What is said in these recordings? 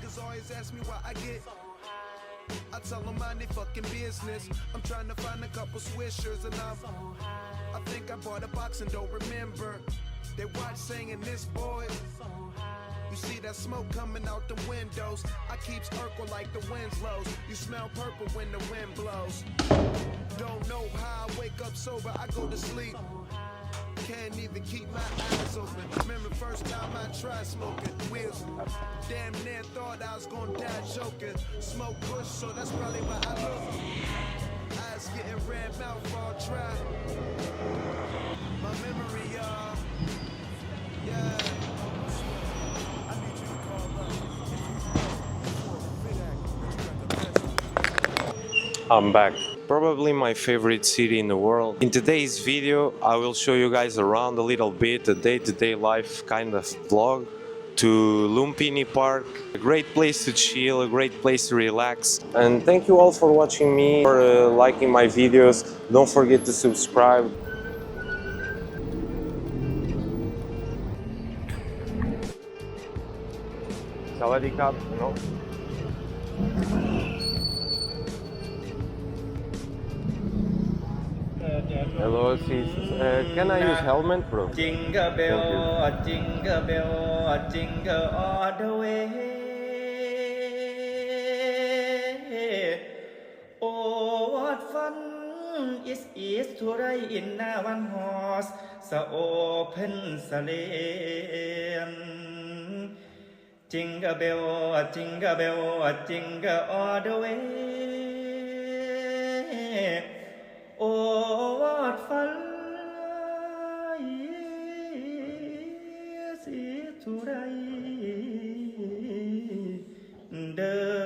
Niggas always ask me why I get. I tell them mind their fucking business. I'm trying to find a couple swishers and I think I bought a box and don't remember. They watch singing this, boys. You see that smoke coming out the windows. I keep Urkel like the wind's lows. You smell purple when the wind blows. Don't know how I wake up sober, I go to sleep. Can't even keep my eyes open. Remember first time I tried smoking wheels. Damn near thought I was gonna die choking. Smoke push, so that's probably why I look. Eyes getting red, mouth all dry. My memory, yeah. I need you to call up. I'm back. Probably my favorite city in the world. In today's video, I will show you guys around a little bit, a day-to-day life kind of vlog to Lumpini Park. A great place to chill, a great place to relax. And thank you all for watching me, for liking my videos. Don't forget to subscribe. Sawadee krap, no? Hello, sis. Can I use helmet, bro? Jingle bell, jingle bell, jingle all the way. Oh, what fun it is to ride in a one horse, so open sleigh. Jingle bell, jingle bell, jingle all the way. Oh, what fun is it to ride the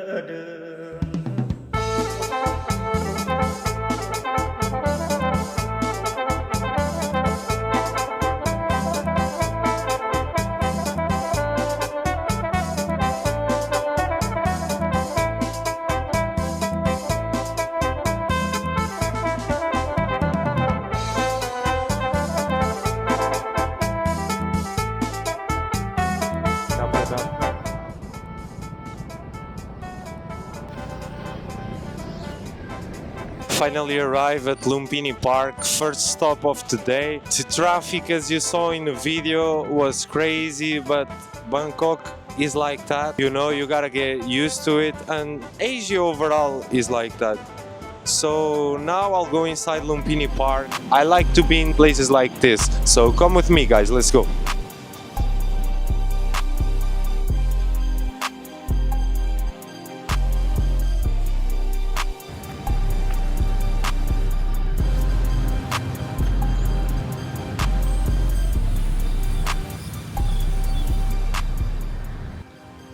Finally arrived at Lumpini Park, first stop of today. The traffic, as you saw in the video, was crazy, but Bangkok is like that. You know, you gotta get used to it, and Asia overall is like that. So now I'll go inside Lumpini Park. I like to be in places like this, so come with me guys, let's go.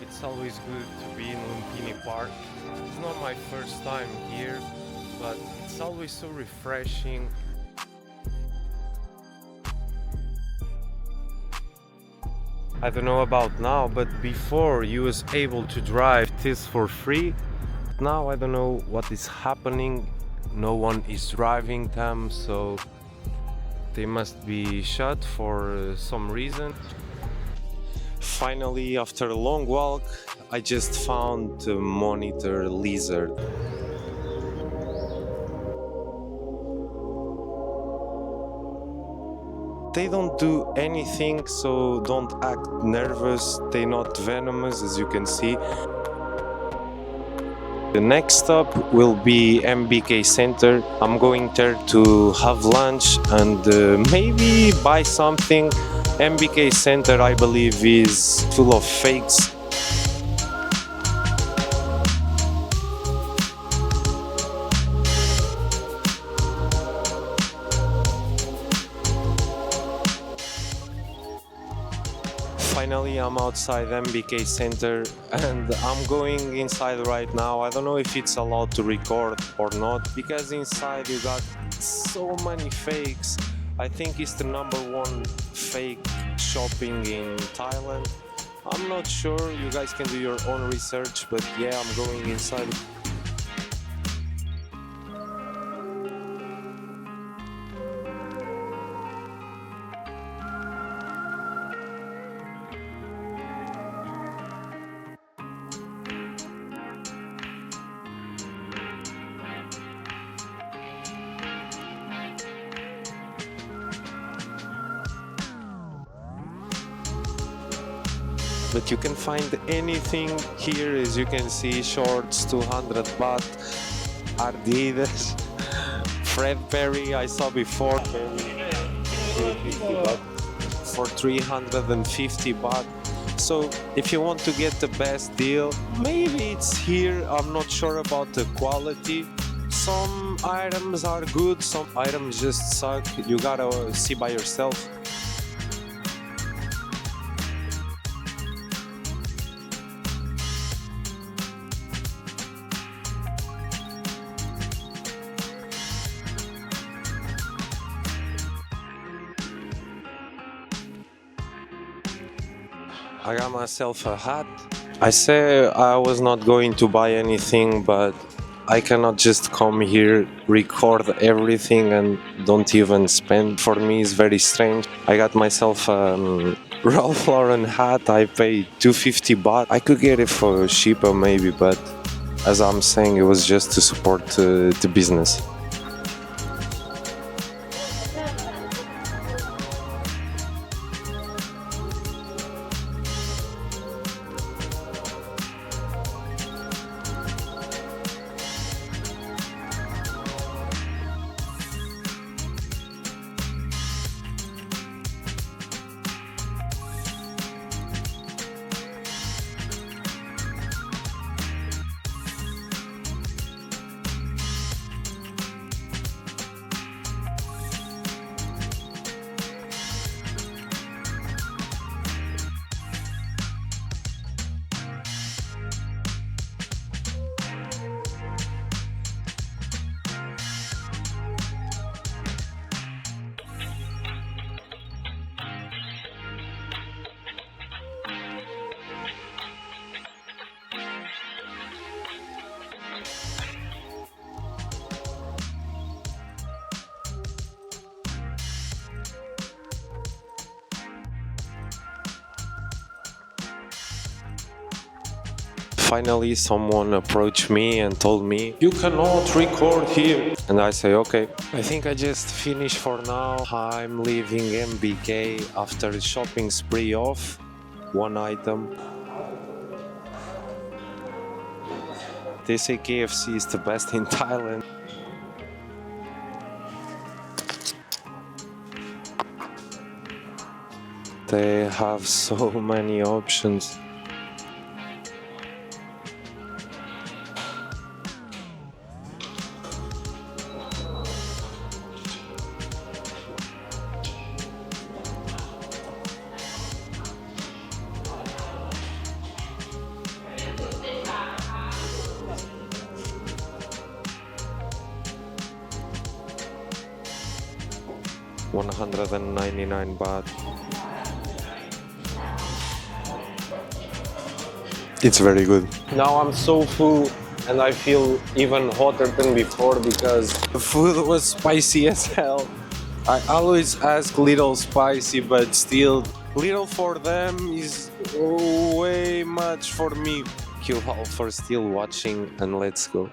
It's always good to be in Lumpini Park. It's not my first time here, but it's always so refreshing. I don't know about now, but before you was able to drive this for free. Now I don't know what is happening. No one is driving them, so they must be shut for some reason. Finally, after a long walk, I just found a monitor lizard. They don't do anything, so don't act nervous. They're not venomous, as you can see. The next stop will be MBK Center. I'm going there to have lunch and maybe buy something. MBK Center, I believe, is full of fakes. Finally, I'm outside MBK Center and I'm going inside right now. I don't know if it's allowed to record or not, because inside you got so many fakes. I think it's the #1 fake shopping in Thailand. I'm not sure, you guys can do your own research, but yeah, I'm going inside. but you can find anything here. As you can see, shorts 200 baht, Adidas, Fred Perry I saw before, 350 baht for 350 baht. So if you want to get the best deal, maybe it's here. I'm not sure about the quality. Some items are good, some items just suck. You gotta see by yourself. I got myself a hat. I say I was not going to buy anything, but I cannot just come here, record everything and don't even spend. For me, it's very strange. I got myself a Ralph Lauren hat. I paid 250 baht. I could get it for cheaper maybe, but as I'm saying, it was just to support the business. Finally, someone approached me and told me, "You cannot record here." And I say, okay. I think I just finished for now. I'm leaving MBK after the shopping spree off one item. They say KFC is the best in Thailand. They have so many options. $199 baht. It's very good. Now I'm so full and I feel even hotter than before because the food was spicy as hell. I always ask little spicy, but still little for them is way much for me. Thank you all for still watching and let's go.